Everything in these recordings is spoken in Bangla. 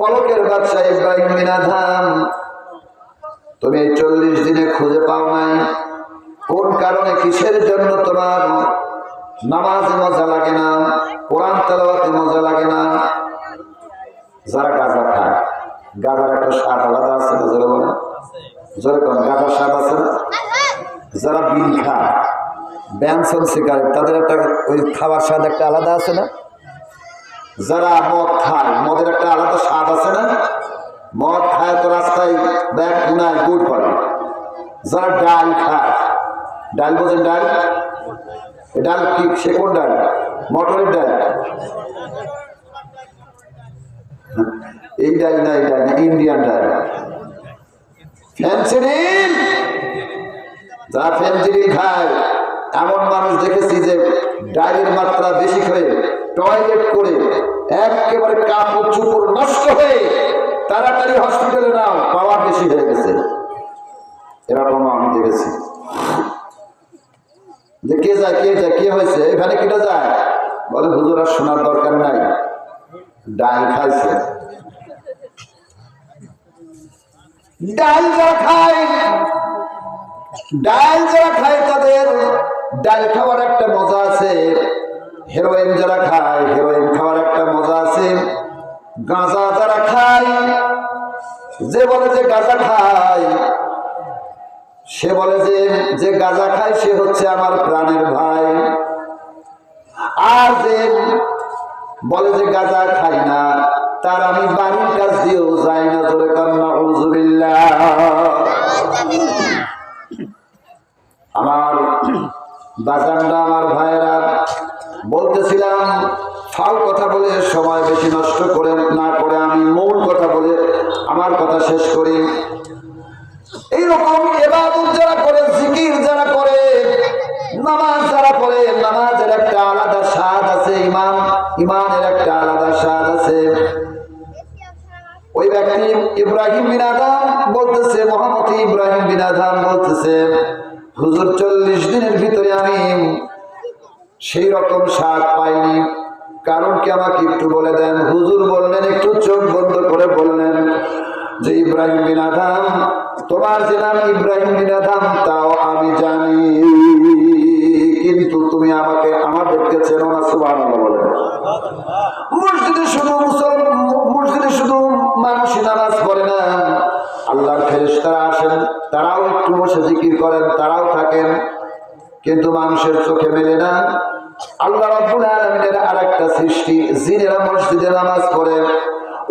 বলকের বাদশা ইব্রাহিম বিন আদহাম, তুমি 40 দিনে খুঁজে পাও নাই কোন কারণে, কিসের জন্য তোমার নামাজে মজা লাগে না, কোরআন তেলাওয়াতে মজা লাগে না? যারা গাঁজা খায়, গাঁজার একটা স্বাদ আলাদা আছে না? যারা বলে জোরে কোন গাঁজার স্বাদ আছে না? যারা বিন খায়, ব্যানসন সিগারেট, তাদের একটা ওই খাবার স্বাদ একটা আলাদা আছে না? যারা মদ খায়, মদের একটা আলাদা স্বাদ আছে না? মদ খায় তো রাস্তায় ব্যাগ কুনায় গুড় করে। যারা ডাল খায়, ডাল বোঝেন? ডাল, ডাল কি সে কোন ডাল? মটরের ডাল। এই ডাল না, এই ডাল না, ইন্ডিয়ান ডাল, ফেনসিডিল। যারা ফেনসিডিল খায়, এমন মানুষ দেখেছি যে ডালের মাত্রা বেশি হয়ে টয়লেট করে একেবারে কাপড় চুপড় নষ্ট হয়ে তাড়াতাড়ি হসপিটালে নাও, পাওয়ার বেশি হয়ে গেছে। এরকম আমি দেখেছি। যে কে যায়, কে যায়, কে হয়েছে এখানে, কেটে যায়, বলে হুজুর আর শোনার দরকার নাই, ডাল খাইছে। ডাল যারা খায়, ডাল যারা খায় তাদের ডাল খাওয়ার একটা মজা আছে। হেরোইন যারা খায়, হেরোইন খাওয়ার একটা মজা আছে। গাঁজা যারা খায়, যে বলে যে গাঁজা খায়, সে বলে যে গাঁজা খায় সে হচ্ছে আমার প্রাণের ভাই। আর যে বলে যে গাঁজা খাই না, তার আমি বাড়ির কাছ দিয়েও যাই না। জোরে কান্না উযুবিল্লাহ। আমার বাজানরা, আমার ভাইয়েরা, বলতেছিলাম ফাল কথা বলে সময় বেশি নষ্ট করে না করে আমি মূল কথা বলে আমার কথা শেষ করি। এইরকম ইবাদত যারা করে, জিকির যারা করে, নামাজ যারা পড়ে, নামাজের একটা আলাদা স্বাদ আছে, ইমানের একটা আলাদা স্বাদ আছে। ওই ব্যক্তি ইব্রাহিম বিন আদহাম বলতেছে, মোহাম্মদ ইব্রাহিম বিন আদহাম বলতেছে, হুজুর 40 দিনের ভিতরে আমি সেই রকম স্বাদ পাইনি। কারণ কি আমাকে একটু বলে দেন? হুজুর বললেন, একটু চোখ বন্ধ করে বললেন যে ইব্রাহিম বিন আদহাম, তোমার যে নাম ইব্রাহিম বিন আদহাম তাও আমি জানি, কিন্তু তুমি আমাদেরকে চেনো না। সুবহানাল্লাহ বলেন। মসজিদে শুধু মানুষ নামাজ পড়ে না, আল্লাহর ফেরেশতারা আসেন, তারাও একটু বসে জিকির করেন, তারাও থাকেন, কিন্তু মানুষের চোখে মেলে না। আল্লাহ রাব্বুল আলামিনের আরেকটা সৃষ্টি, জিনেরা মসজিদে নামাজ পড়ে।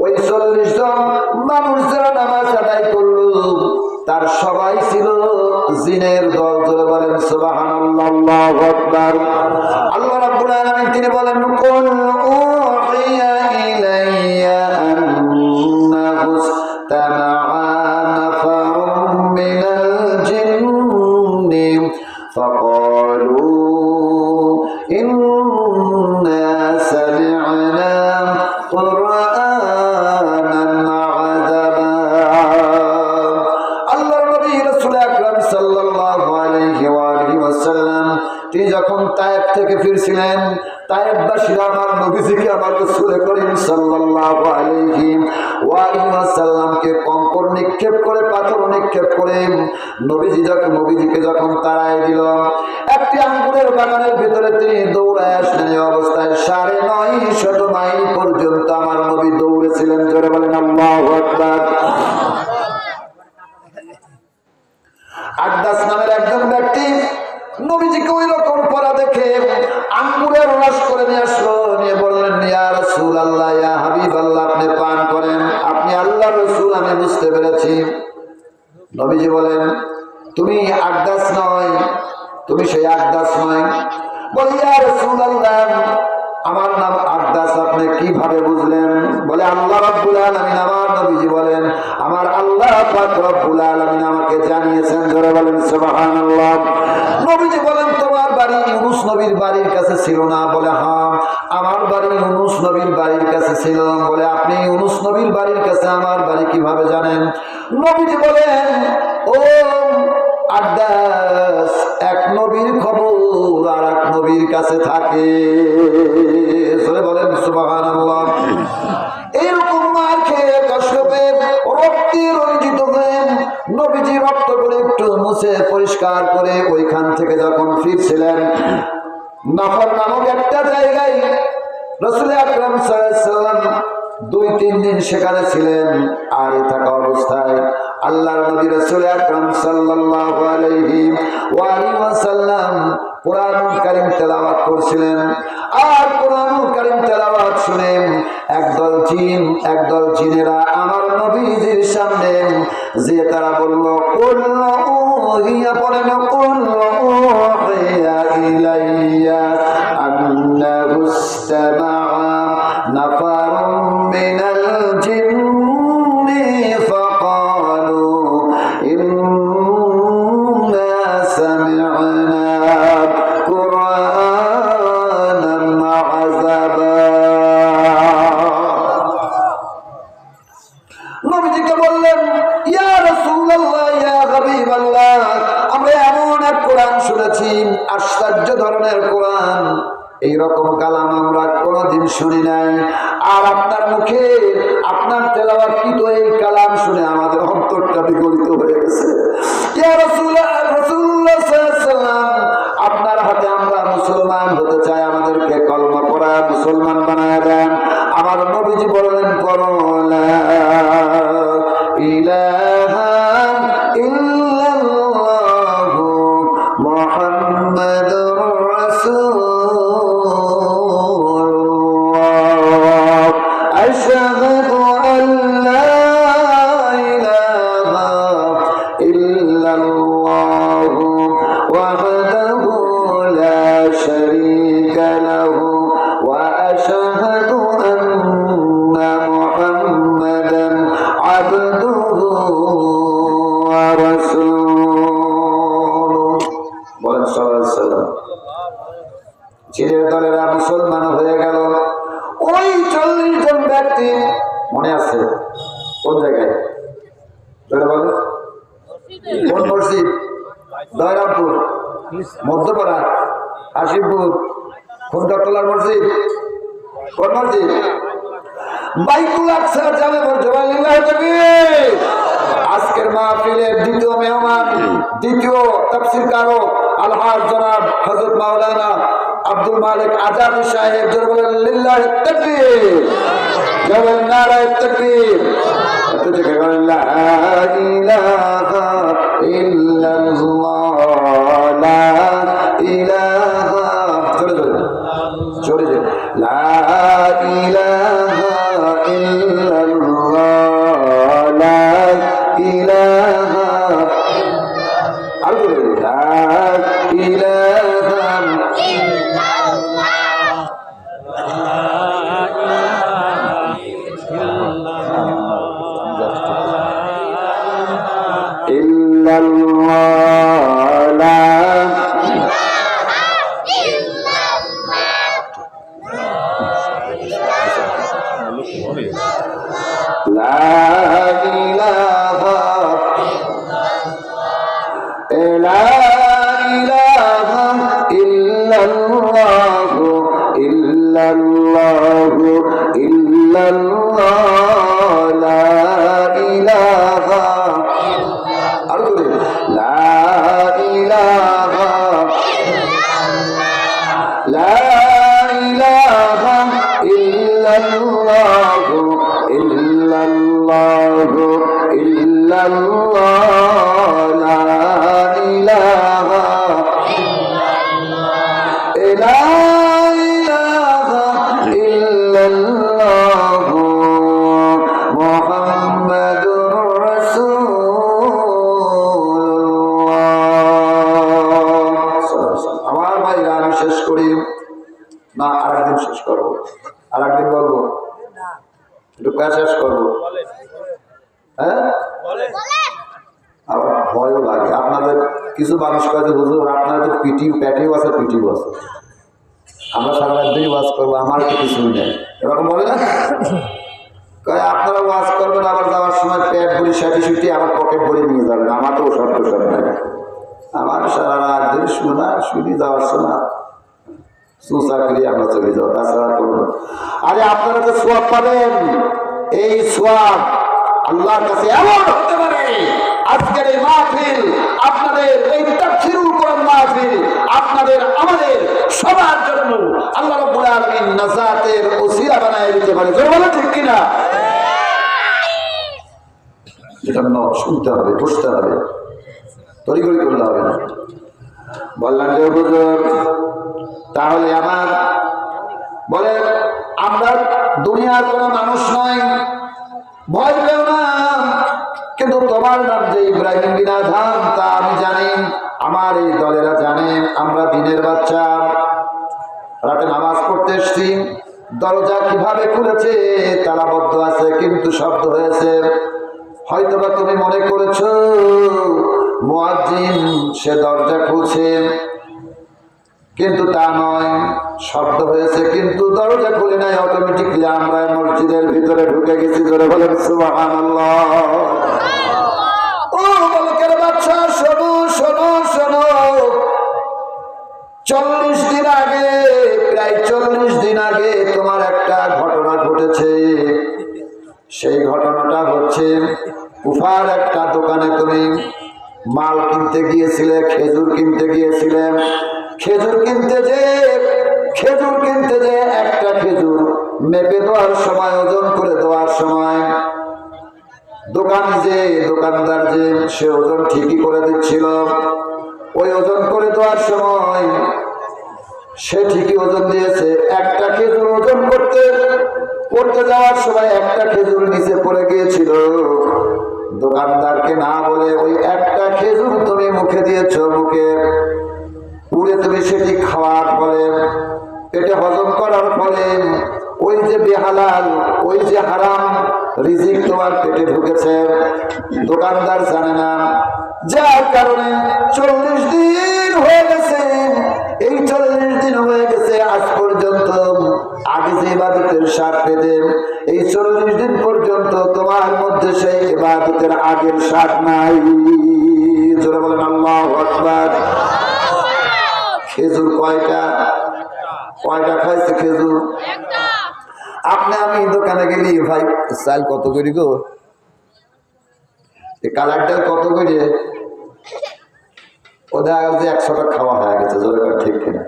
ওই 40 জন মানুষ যারা নামাজ আদায় করলো, তার সবাই ছিল জিনের দল। জোরে বলেন সুবহানাল্লাহ, আল্লাহু আকবার। আল্লাহ রাব্বুল আলামিন তিনি বলেন, কুল উহিয়া ইলাইয়া আন্নাহু ইসতামাআ নাফারুম মিনাল জিন্নি ফাকালু ইন্না সামি'না কুরআনান আযাবা। আল্লাহর নবী রাসূল আকরাম সাল্লাল্লাহু আলাইহি ওয়া আলিহি ওয়াসাল্লাম তিনি যখন তায়েফ থেকে ফিরছিলেন, তায়েফবাসীরা আমার নবীজিকে, আমার রাসূল করিম সাল্লাল্লাহু আলাইহি ওয়া আলিহি ওয়াসাল্লামকে কঙ্কর নিক্ষেপ করে, পাথর নিক্ষেপ করে নবীজিকে যখন তাড়ায় দিল, একটি আঙ্গুরের বাগানের ভিতরে তিনি দৌড়ায় আসলেন। এই অবস্থায় 950 মাইল পর্যন্ত আমার নবী দৌড়েছিলেন। জোরে বলেন আল্লাহু আকবার। আকদাস নামের একজন ব্যক্তি নবীজিকে ওই রকম পড়া দেখে আঙ্গুরের রস করে নিয়ে আসলো, নিয়ে বললেন, ইয়া রাসূলুল্লাহ, ইয়া হাবিবাল্লাহ, আপনি পান করেন, আপনি আল্লাহর রাসূল, আমি বুঝতে পেরেছি। নবীজি বলেন, তুমি আকদাস নয়, তুমি সেই আকদাস নয়। বলে, ইয়া রাসূলুল্লাহ, আমার নাম আকদাস, আপনি কিভাবে বুঝলেন? বলে, আল্লাহ রাব্বুল আলামিন, আমার নবীজি বলেন, আমার আল্লাহ পাক রব্বুল আলামিন আমাকে জানিয়েছেন। জোরে বলেন সুবহানাল্লাহ। নবীজি বলেন, তোমার বাড়ি ইউনুস নবীর বাড়ির কাছে ছিল না? বলে, হ্যাঁ, আমার বাড়ি ইউনুস নবীর বাড়ির কাছে ছিল। বলে, আপনি ইউনুস নবীর বাড়ির কাছে আমার বাড়ি কিভাবে জানেন? নবীজি বলেন, ও আকদাস, এক নবীর খবর আর এক নবীর কাছে থাকে। বলেন সুবহানাল্লাহ। এরকম মার খেয়ে মুছে পরিষ্কার করে ওইখান থেকে যখন ফিরছিলেন নফর নামক একটা জায়গায় রাসূল আকরাম সাল্লাল্লাহু আলাইহি ওয়াসাল্লাম 2-3 দিন সেখানে ছিলেন। আর থাকা অবস্থায় আল্লাহর নবী রাসূল আকরাম সাল্লাল্লাহু আলাইহি ওয়াসাল্লাম কোরআনুল কারীম তেলাওয়াত করছিলেন। আর কোরআনুল কারীম তেলাওয়াত শুনে একদল জিনেরা আমার নবীজির সামনে যে তারা বলল কুল উহিয়া পড়েন কুল উহিয়া ইলাইয়া আন্নাহু ইসতামাআ নাফারুম মিনাল জিন্নি ফাকালু ইন্না সামি'না কুরআনান আযাবা। নবীজিকে বললেন ইয়া রাসূলুল্লাহ ইয়া হাবিবাল্লাহ, আমরা এমন এক কোরআন শুনেছি, আশ্চর্য ধরনের কোরআন, এইরকম কালাম আমরা কোনোদিন শুনি নাই। আর আপনার মুখে আপনার তেলাওয়াতকৃত এই কালাম শুনে আমাদের অন্তরটা বিগলিত হয়ে গেছে। ইয়া রাসূলুল্লাহ সাল্লাল্লাহু আলাইহি ওয়াসাল্লাম, আপনার হাতে আমরা মুসলমান হতে চাই, আমাদেরকে কলমা পড়া মুসলমান বানায় দেন। আমার নবীজি বললেন পড়ো লা ইলাহা ইল্লাল্লাহু মুহাম্মাদুর রাসূলুল্লাহ আশহাদু আন লা ইলাহা ইল্লাল্লাহু ওয়াহদাহু লা শারীকা লাহু ওয়া আশহাদু আন্না মুহাম্মাদান আবদুহু ওয়া রাসূলুহু। বলেন সাল্লাল্লাহু আলাইহি ওয়াসাল্লাম। জিনের দলেরা মুসলমান হয়ে গেল। ওই 40 জন ব্যক্তি মনে আছে কোন জায়গায়? বলেন কোন মসজিদ? দয়রামপুর, মধ্যপাড়া, হাসিমপুর, খুন্দতলার মসজিদ, কোন মসজিদ? বাইতুল আকসা জামে মসজিদ। আজকের মাহফিলের দ্বিতীয় মেহমান, দ্বিতীয় তাফসীরকারক আলহাজ জনাব হযরত মাওলানা আব্দুল মালিক আজাদি সাহেব, যারা বলেন লিল্লাহি তাকবীর, যারা নারায়ে তাকবীর, এত থেকে বলেন লা ইলাহা ইল্লাল্লাহ, লা ইলাহা, জোরে জোরে লা ইলাহা ইল্লাল্লাহ, লা ইলাহা, আর জোরে লা ইলাহা কিছু মানুষ কয়ে হুজুর আপনার তো প্যাটিও আছে পিটিও আছে, আমরা সারা রাত ধরে ওয়াজ করবো, আমার তো কিছুই নেই, এরকম বলে না? কয়ে আপনারা ওয়াজ করবেন, আবার যাওয়ার সময় প্যাট ভরি সাটি সুটি আমার পকেট ভরে নিয়ে যাবেন, আমার তো ওসব টোসব নেই, আমার সারা রাত ধরে শোনা শুনি যাওয়ার সময় সুসা করি আমরা চলে যাও, তাছাড়া করবো। আরে আপনারা তো সোয়াব পাবেন, এই সোয়াব আল্লাহর কাছে এমন হতে পারে আজকের এই মাহফিল, আপনাদের এই তাফসীরুল কোরআন মাহফিল আপনাদের আমাদের সবার জন্য আল্লাহ রাব্বুল আলামিন নাজাতের ওসিলা বানায় দিতে পারে। জোরে বলেন ঠিক কিনা? এজন্য শুনতে হবে, বুঝতে হবে, তড়িঘড়ি করলে হবে না। বললাম যে হুজুর তাহলে আমার বলে আমরা দুনিয়ার কোনো মানুষ নয়, ভয় পেও না, কিন্তু তোমার নাম যে ইব্রাহিম বিন আদহাম তা আমি জানি, আমার এই দলেরা জানে আমরা দিনের বাচ্চা। রাতে নামাজ পড়তে এসছি, দরজা কিভাবে খুলেছে তালাবদ্ধ আছে কিন্তু শব্দ হয়েছে, হয়তোবা তুমি মনে করেছো মুয়াজ্জিন সে দরজা খুলছে, কিন্তু তা নয়, শব্দ হয়েছে কিন্তু দরজা খুলে নাই, অটোমেটিকলি আমরা মসজিদের ভিতরে ঢুকে গেছি। জোরে বলেন সুবহানাল্লাহ। ও বলকের বাচ্চা শোনো শোনো শোনো, 40 দিন আগে, প্রায় 40 দিন আগে তোমার একটা ঘটনা ঘটেছে। সেই ঘটনাটা হচ্ছে কুফার একটা দোকানে তুমি মাল কিনতে গিয়েছিলে, খেজুর কিনতে গিয়েছিলে। খেজুর কিনতে যে একটা খেজুর মেপে দেওয়ার সময়, ওজন করে দেওয়ার সময় দোকানদার যে সে ওজন ঠিকই করে দিচ্ছিল। ওই ওজন করে দেওয়ার সময় সে ঠিকই ওজন দিয়েছে। একটা খেজুর ওজন করতে যাওয়ার সময় একটা খেজুর নিচে পড়ে গিয়েছিল। দোকানদারকে না বলে ওই একটা খেজুর তুমি মুখে দিয়েছো, মুখে পুরে তুমি সেটি খাওয়ার ফলে, পেটে হজম করার ফলে ওই যে বেহালাল, ওই যে হারাম রিজিক তোমার পেটে ঢুকেছে, দোকানদার জানে না। যার কারণে 40 দিন হয়ে গেছে, এই 40 দিন হয়ে গেছে আজ পর্যন্ত আগে যে ইবাদতের স্বাদ পেতেন, এই 40 দিন পর্যন্ত তোমার মধ্যে সেই ইবাদতের আগের স্বাদ নাই। জোরে বলেন আল্লাহু আকবার। খেজুর কয়টা খাইছে খেজুর? আপনি আমি দোকানে গেলি, ভাই চাল কত করে গো, কালার ডাল কত করে? ও দেখা গেল যে 100 টাকা খাওয়া হয়ে গেছে। জোরে করে ঠিক কিনা?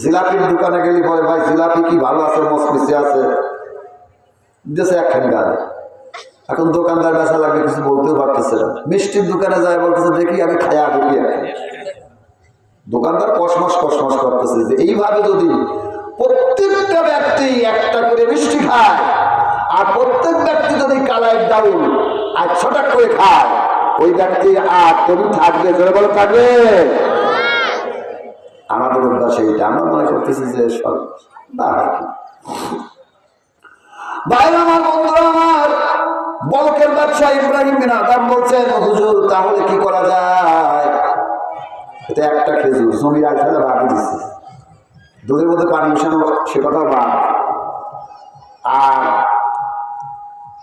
জিলাপির দোকানে গেলি, বলে ভাই জিলাপি কি ভালো আছে, মচমচে আছে, দিয়েছে একখানি গাড়ি। এখন দোকানদার বেচা লাগবে, কিছু বলতেও পারতেছে না। মিষ্টির দোকানে যায়, বলতেছে দেখি আমি খায়া দেখি। দোকানদার কসমস করতেছে যে এইভাবে যদি প্রত্যেকটা ব্যক্তি একটা করে মিষ্টি খায়, আর প্রত্যেক ব্যক্তি যদি কালাইয়ের ডাউল 800 টাকা করে খায়, ওই ব্যক্তি আর তুমি থাকবে? জোরে বলে থাকবে? আমাদের অভ্যাস এইটা, আমরা মনে করতেছি যে সব না। ভাই আমার, বন্ধুরা আমার, বলকের বাদশা ইব্রাহিম বিন আদহাম বলছেন হুজুর তাহলে কি করা যায়? এটা একটা খেজুর জমির আইসালে বাকি দিচ্ছে, দুধের মধ্যে পানি মিশানো সে কথাও বাদ, আর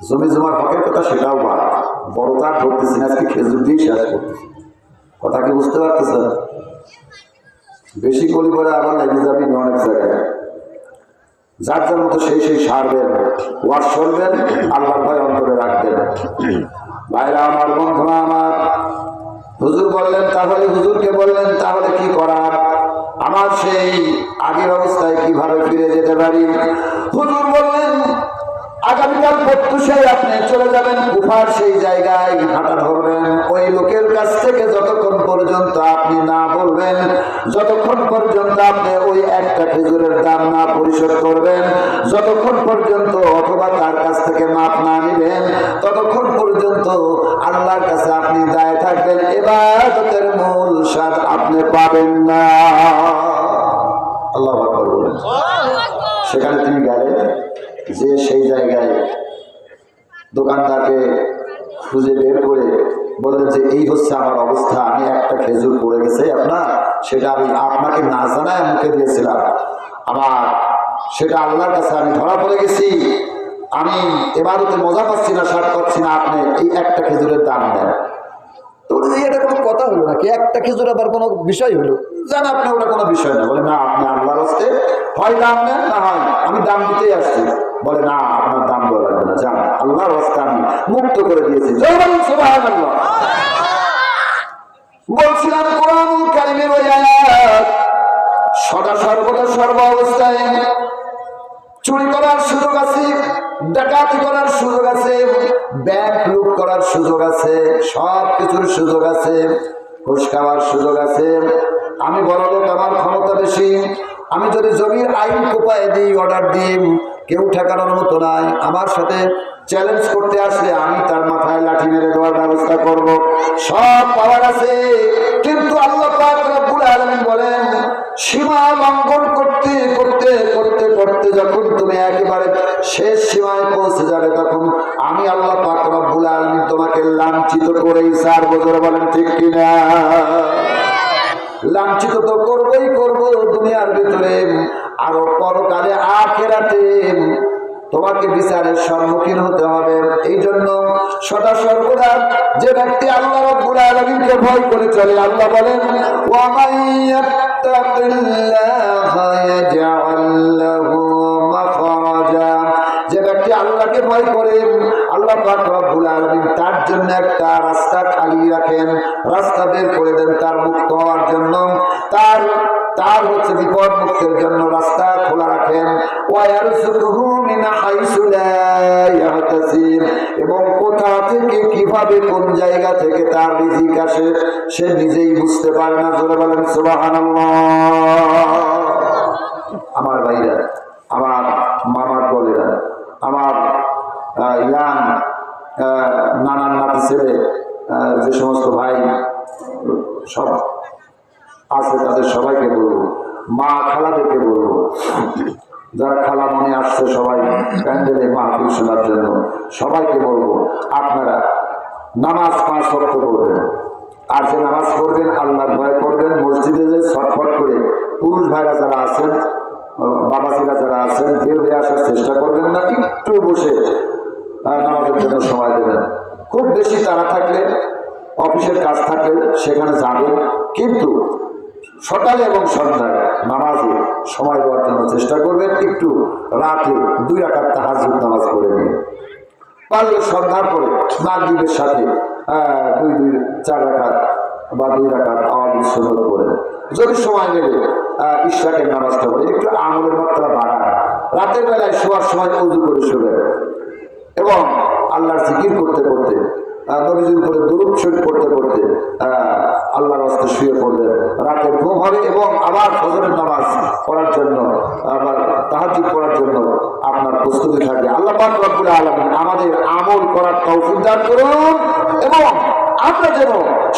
জমি জমার হকের কথা সেটাও বাদ। বড় তার ধরতেছি না, আজকে খেজুর দিয়ে শেষ করতেছি। কথা কি বুঝতে পারতেছেন? বেশি কলি করে আবার লেগে যাবি অনেক জায়গায়। যার যার মতো সেই সারবেন, ওয়াজ শুনবেন, আল্লাহর ভয় অন্তরে রাখবেন। ভাইরা আমার, বন্ধুরা আমার, হুজুর বললেন তাহলে, হুজুরকে বললেন তাহলে কি করার, আমার সেই আগের অবস্থায় কিভাবে ফিরে যেতে পারি? হুজুর বললেন আগামীকাল প্রত্যুষেই আপনি চলে যাবেন কুফার সেই জায়গায়, হাঁটা ধরবেন। ওই লোকের কাছ থেকে যতক্ষণ পর্যন্ত আপনি না বলবেন, যতক্ষণ পর্যন্ত আপনি ওই একটা খেজুরের দাম না পরিশোধ করবেন, যতক্ষণ পর্যন্ত অথবা তার কাছ থেকে মাপ না নিবেন, ততক্ষণ পর্যন্ত আল্লাহর কাছে আপনি দায় থাকবেন, ইবাদতের মূল স্বাদ আপনি পাবেন না। আল্লাহু আকবার বলেন। সেখানে তিনি গেলেন, যে সেই জায়গায় দোকানদারকে খুঁজে বের করে বললেন যে এই হচ্ছে আমার অবস্থা, আমি একটা খেজুর পড়ে গেছে আপনার, সেটা আমি আপনাকে না জানায় মুখে দিয়েছিলাম, আমার সেটা আল্লাহর কাছে আমি ধরা পড়ে গেছি, আমি ইবাদতে মজা পাচ্ছি না, স্বাদ পাচ্ছি না, আপনি এই একটা খেজুরের দাম দেন। তো এটা কোনো কথা হলো নাকি? একটা খেজুর আবার কোনো বিষয় হলো? জান আপনি ওটা কোনো বিষয় না। বলে না, আপনি আল্লাহর হস্তে হয় দাম নেন, না হয় আমি দাম দিতেই আসছি। বলে না, আপনার দাম দেওয়া লাগবে না, যান, আল্লাহর হস্তে আমি মুক্ত করে দিয়েছি। সুবহানাল্লাহ। বলছিলাম কোরআনুল কারীমের ওই আয়াত, সদা সর্বদা সর্ব অবস্থায় চুরি করার সুযোগ আছে, ডাকাতি করার সুযোগ আছে, ব্যাংক লুট করার সুযোগ আছে, সব কিছুর সুযোগ আছে, ঘুষ খাওয়ার সুযোগ আছে। আমি বড় লোক, আমার ক্ষমতা বেশি, আমি যদি জমির আইন কোপায় দিই, অর্ডার দিই, কেউ ঠেকানোর মতো নাই। আমার সাথে চ্যালেঞ্জ করতে আসলে আমি তার মাথায় লাঠি মেরে দেওয়ার ব্যবস্থা করব, সব পাওয়ার আছে। কিন্তু আল্লাহ পাক রব্বুল আলামিন বলেন, সীমা লঙ্ঘন করতে করতে করতে করতে যখন তুমি একেবারে শেষ সীমায় পৌঁছে যাবে, তখন আমি আল্লাহ পাক রব্বুল আলামিন তোমাকে লাঞ্ছিত করেই ছাড়বো। জোরে বলেন ঠিক কিনা? লাঞ্ছিত তো করবই করবো দুনিয়ার ভিতরে, আরো পরকালে আখিরাতে তোমাকে বিচারের সম্মুখীন হতে হবে। এই জন্য সদা সর্বদা যে ব্যক্তি আল্লাহ রাব্বুল আলামিনকে ভয় করে চলে, আল্লাহ বলেন, ওয়া মাইয়াত্তাকিল্লাহা ইয়াজআল লাহু মাখরাজা। যে ব্যক্তি আল্লাহকে ভয় করে, আল্লাহ পাক রব্বুল আলামিন তার জন্য একটা রাস্তা খালি রাখেন, রাস্তা বের করে দেন তার মুক্ত হওয়ার জন্য, তার হচ্ছে বিপদ মুক্তের জন্য রাস্তা খোলা রাখেন। ওয়ায়ারযুকুহু মিন হাইসু লা ইয়াহতাসিব। এবং কোথা থেকে কিভাবে কোন জায়গা থেকে তার রিজিক আসে সে নিজেই বুঝতে পারে না। জোরে বলেন সুবহানাল্লাহ। আমার ভাইরা, আমার মামার বলেরা, আমার ইয়াং নানার নাতি ছেলে, যে সমস্ত ভাই সব আছে তাদের সবাইকে বলবো, মা খালাদেরকে বলবো, যারা খালা মনে আসছে সবাই প্যান্ডেলে মাহফিল শোনার জন্য, সবাইকে বলবো আপনারা নামাজ 5 ওয়াক্ত পড়বেন। আর যে নামাজ পড়বেন আল্লাহর ভয় করবেন। মসজিদে যে ছটফট করে পুরুষ ভাইরা যারা আছেন, বাবাজিরা যারা আছেন, কেউ আসার চেষ্টা করবেন না, একটু বসে নামাজের জন্য সময় দেবেন। খুব বেশি তাড়া থাকলে, অফিসের কাজ থাকলে সেখানে যাবেন, কিন্তু সকালে এবং সন্ধ্যায় নামাজে সময় দেওয়ার জন্য চেষ্টা করবেন। একটু রাতে 2 রাকাত তাহাজ্জুদ নামাজ পড়ে নিন, পারলে সন্ধ্যার পরে মাগরিবের সাথে 4 রাকাত বা 2 রাকাত আওয়ামী সুন্নত পড়েন। যদি সময় নেবে ইশরাকের নামাজটা পড়ে একটু আমলের মাত্রা বাড়ান। রাতের বেলায় শোয়ার সময় ওযু করে শোবেন এবং আল্লাহর জিকির করতে করতে, নবীজির উপরে দুরূদ শরীফ পড়তে পড়তে আল্লাহর রাস্তে শুয়ে পড়বেন। রাতে ঘুম হবে এবং আবার ফজরের নামাজ পড়ার জন্য, আবার তাহাজ্জুদ পড়ার জন্য আপনার প্রস্তুতি থাকবে। আল্লাহ পাক রব্বুল আলামিন আমাদের আমল করার তৌফিক দান করুন এবং আমরা যেন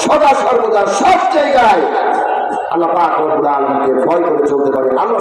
সদা সর্বদা সব জায়গায় আল্লাহ পাক রব্বুল আলামিনকে ভয় করে চলতে পারি। আল্লাহ